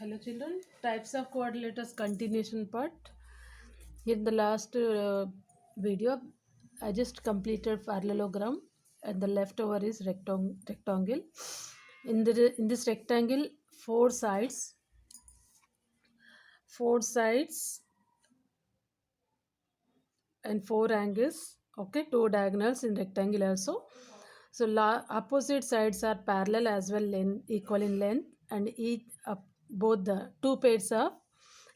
Hello children, types of quadrilaterals continuation part. In the last video, I just completed parallelogram and the leftover is rectangle. In this rectangle, four sides, four sides and four angles. Okay, two diagonals in rectangle also. So opposite sides are parallel as well, equal in length, and both the two pairs of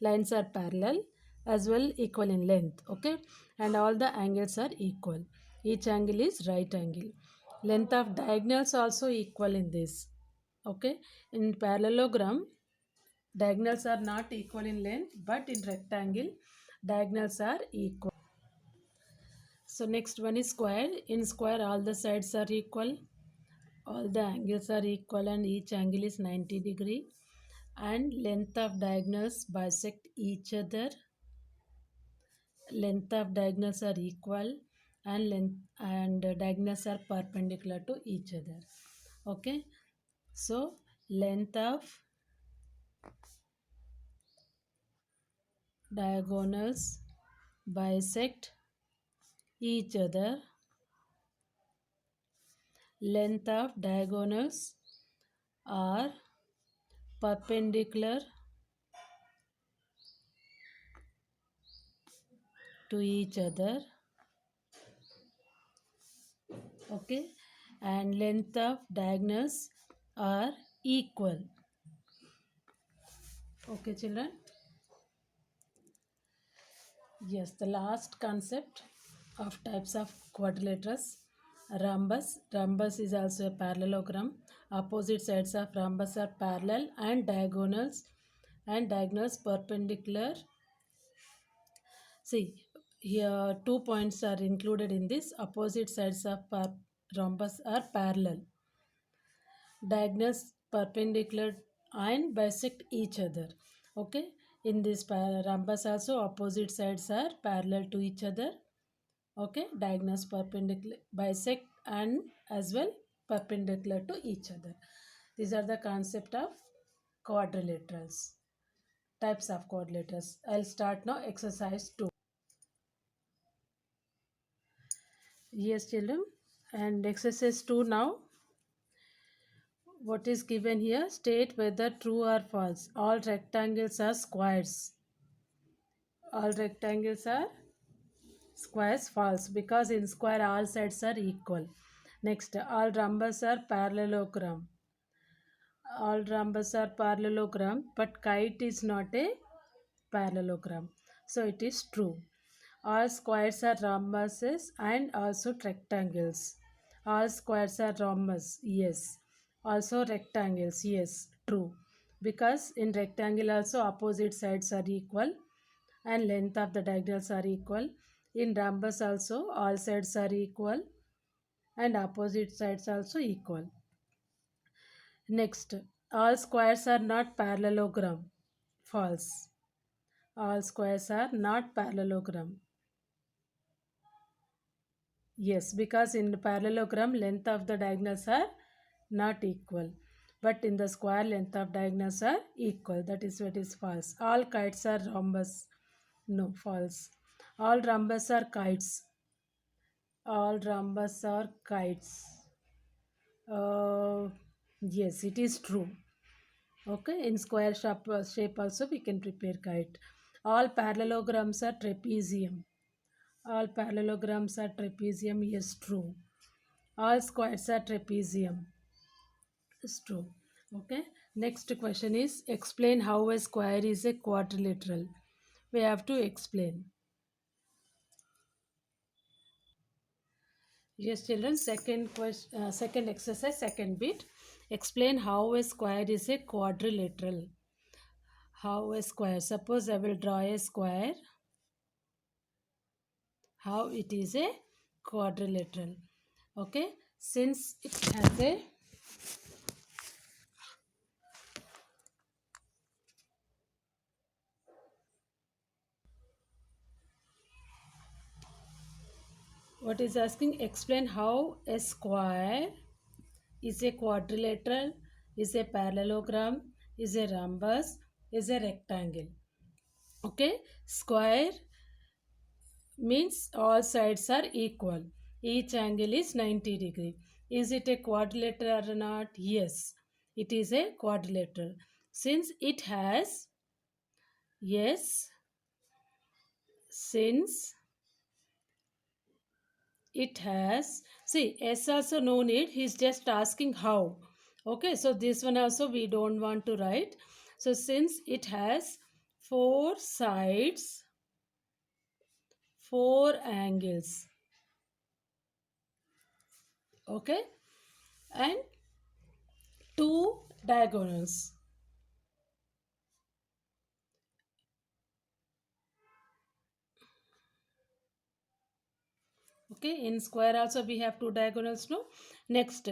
lines are parallel as well equal in length. Okay, and all the angles are equal. Each angle is right angle. Length of diagonals also equal in this. Okay, in parallelogram, diagonals are not equal in length, but in rectangle, diagonals are equal. So next one is square. In square, all the sides are equal, all the angles are equal, and each angle is 90 degree. And length of diagonals bisect each other. Length of diagonals are equal, and diagonals are perpendicular to each other. Okay, so length of diagonals bisect each other. Length of diagonals are perpendicular to each other. Okay, and length of diagonals are equal. Okay children, yes, the last concept of types of quadrilaterals, rhombus is also a parallelogram. Opposite sides of rhombus are parallel and diagonals perpendicular. See, here 2 points are included in this. Opposite sides of rhombus are parallel, diagonals perpendicular and bisect each other. Okay, in this rhombus also opposite sides are parallel to each other. Okay, diagonals perpendicular bisect and as well perpendicular to each other. These are the concept of quadrilaterals, types of quadrilaterals. I'll start now exercise 2. Yes children, and exercise 2 now. What is given here? State whether true or false. All rectangles are squares. All rectangles are squares. False, because in square all sides are equal. Next, all rhombus are parallelogram. All rhombus are parallelogram, but kite is not a parallelogram. So it is true. All squares are rhombuses and also rectangles. All squares are rhombus. Yes. Also rectangles. Yes. True. Because in rectangle also opposite sides are equal and length of the diagonals are equal. In rhombus also all sides are equal and opposite sides also equal. Next, all squares are not parallelogram. False. All squares are not parallelogram. Yes, because in the parallelogram, length of the diagonals are not equal. But in the square, length of diagonals are equal. That is what is false. All kites are rhombus. No, false. All rhombus are kites. All rhombus are kites. Uh, yes, it is true. Okay, in square shape also we can prepare kite. All parallelograms are trapezium. All parallelograms are trapezium. Yes, true. All squares are trapezium. It's true. Okay. Next question is explain how a square is a quadrilateral. We have to explain. Yes, children. Second question. Second exercise. Second bit. Explain how a square is a quadrilateral. How a square. Suppose I will draw a square. How it is a quadrilateral. Okay. Since it has a what is asking, explain how a square is a quadrilateral, is a parallelogram, is a rhombus, is a rectangle. Okay, square means all sides are equal. Each angle is 90 degree. Is it a quadrilateral or not? Yes, it is a quadrilateral. Since it has, yes, since it has, see, S also no need. He's just asking how. Okay, so this one also we don't want to write. So since it has four sides, four angles, okay, and two diagonals. Okay, in square also we have two diagonals. No, next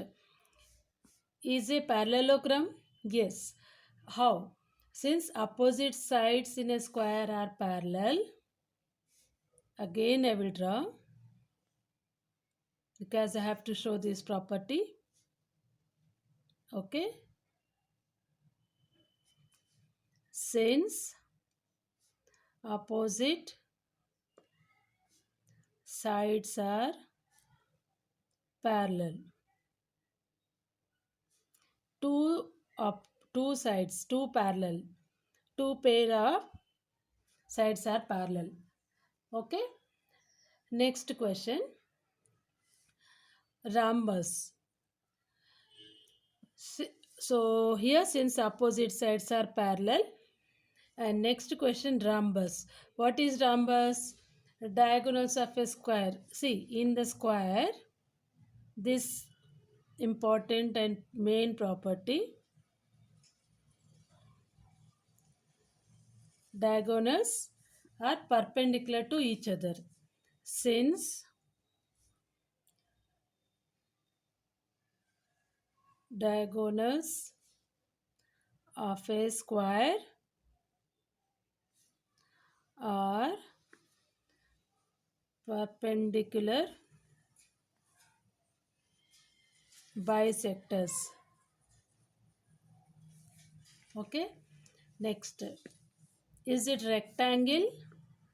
is a parallelogram. Yes, how? Since opposite sides in a square are parallel, again I will draw because I have to show this property. Okay, since opposite sides are parallel, two up, two sides, two parallel, two pair of sides are parallel. Okay, next question, rhombus. So here since opposite sides are parallel, and next question, rhombus. What is rhombus? Diagonals of a square. See, in the square, this important and main property, diagonals are perpendicular to each other. Since diagonals of a square are perpendicular bisectors. Okay, next, is it rectangle?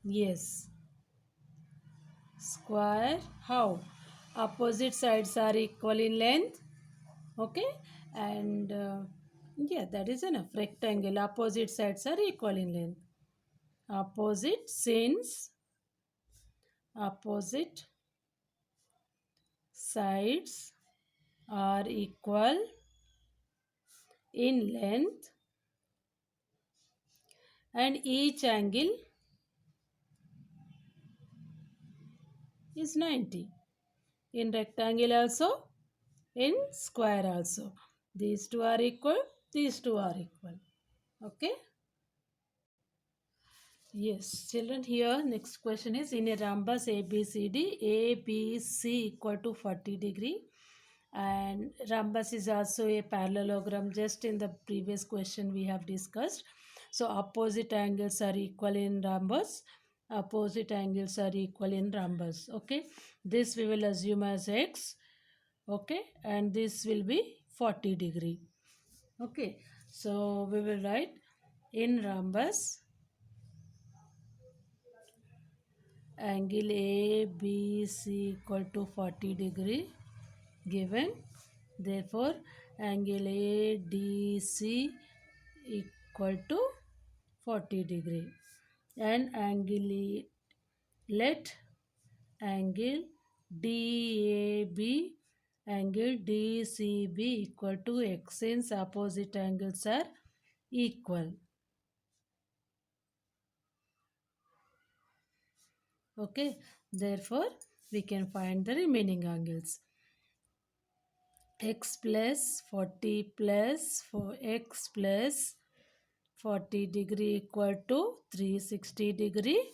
Yes. Square, how? Opposite sides are equal in length. Okay, and yeah, that is enough. Rectangle, opposite sides are equal in length. Opposite, since opposite sides are equal in length, and each angle is 90. In rectangle also, in square also, these two are equal, these two are equal. Okay, yes, children, here next question is, in a rhombus ABCD, ABC equal to 40 degree, and rhombus is also a parallelogram, just in the previous question we have discussed. So opposite angles are equal in rhombus, opposite angles are equal in rhombus. Okay, this we will assume as X. Okay, and this will be 40 degree. Okay, so we will write, in rhombus angle ABC equal to 40 degree given, therefore angle ADC equal to 40 degree, and angle, let angle DAB, angle DCB equal to X, since opposite angles are equal. Okay, therefore we can find the remaining angles. X plus 40 plus for X plus 40 degree equal to 360 degree,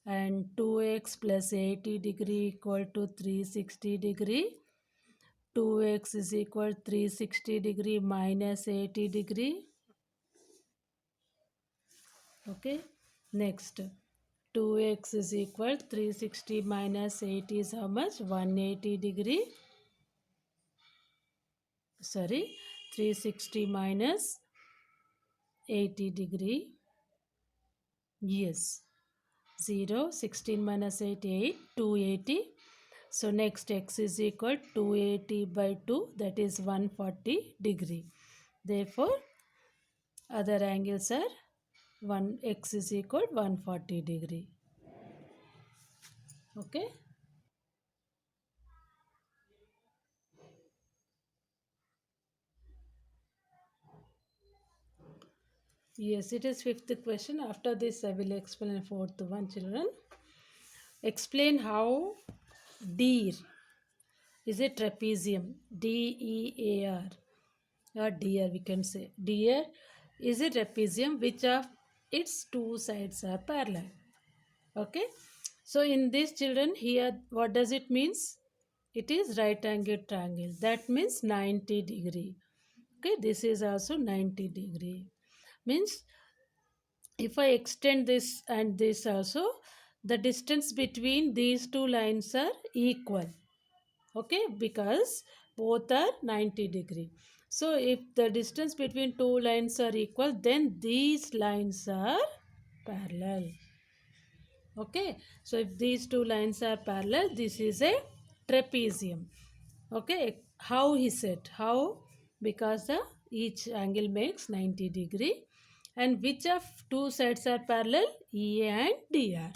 and 2x plus 80 degree equal to 360 degree. 2x is equal 360 degree minus 80 degree. Okay, next, 2x is equal 360 minus 80 is how much? 180 degree. Sorry, 360 minus 80 degree. Yes. 0, 16 minus 8, 8, 280. So next x is equal 280 by 2, that is 140 degree. Therefore, other angles are 1 x is equal 140 degree. Okay. Yes, it is fifth question. After this, I will explain fourth one, children. Explain how deer is a trapezium. DEAR or deer, we can say. Deer is a trapezium which of its two sides are parallel. Okay. So in this, children, here what does it means? It is right angle triangle. That means 90 degree. Okay, this is also 90 degree. Means if I extend this and this also, the distance between these two lines are equal. Okay, because both are 90 degree. So if the distance between two lines are equal, then these lines are parallel. Okay, so if these two lines are parallel, this is a trapezium. Okay, how he said? How? Because the each angle makes 90 degree. And which of two sides are parallel? EA and DR.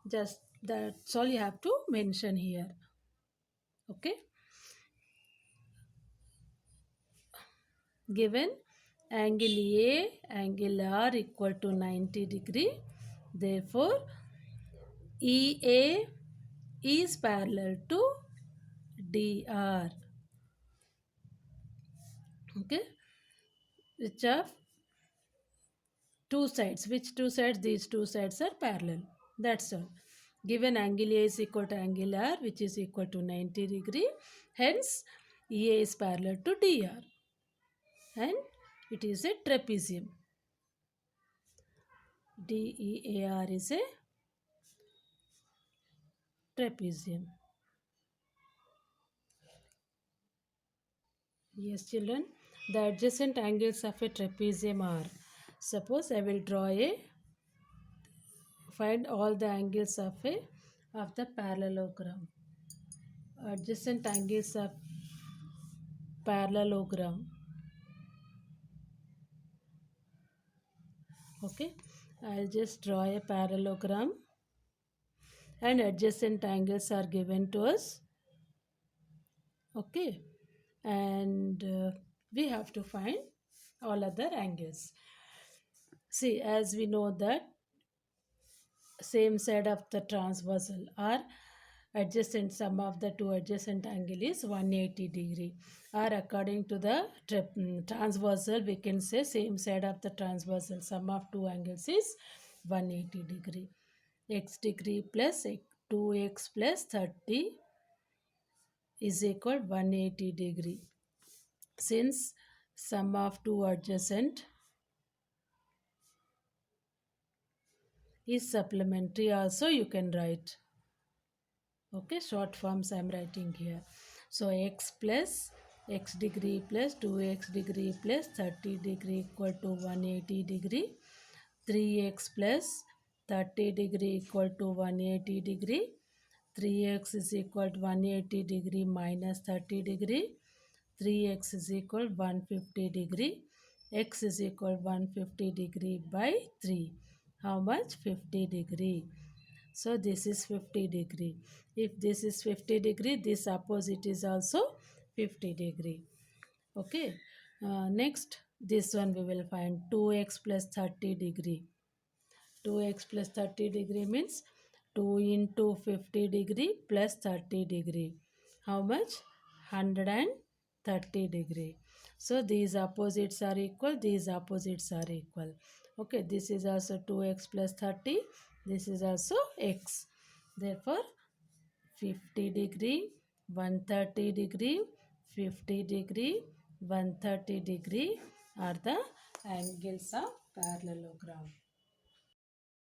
Just that's all you have to mention here. Okay, given angle A, angle R equal to 90 degree. Therefore, EA is parallel to DR. Okay, which of two sides? Which two sides? These two sides are parallel. That's all. Given angle A is equal to angle R, which is equal to 90 degree. Hence, EA is parallel to DR. And it is a trapezium. DEAR is a trapezium. Yes, children. The adjacent angles of a trapezium are. Suppose I will draw a, find all the angles of the parallelogram. Adjacent angles of parallelogram. Okay, I'll just draw a parallelogram and adjacent angles are given to us. Okay, and we have to find all other angles. See, as we know that same side of the transversal or adjacent, sum of the two adjacent angle is 180 degree, or according to the transversal we can say same side of the transversal sum of two angles is 180 degree. X degree plus 2x plus 30 is equal 180 degree. Since sum of two adjacent is supplementary also, you can write. Okay, short forms I am writing here. So x plus x degree plus 2x degree plus 30 degree equal to 180 degree. 3x plus 30 degree equal to 180 degree. 3x is equal to 180 degree minus 30 degree. 3x is equal 150 degree. X is equal 150 degree by 3. How much? 50 degree. So this is 50 degree. If this is 50 degree, this opposite is also 50 degree. Okay. Next, this one we will find 2x plus 30 degree. 2x plus 30 degree means 2 into 50 degree plus 30 degree. How much? 130 degree. So these opposites are equal, these opposites are equal. Okay, this is also 2x plus 30, this is also x. Therefore, 50 degree, 130 degree, 50 degree, 130 degree are the angles of parallelogram.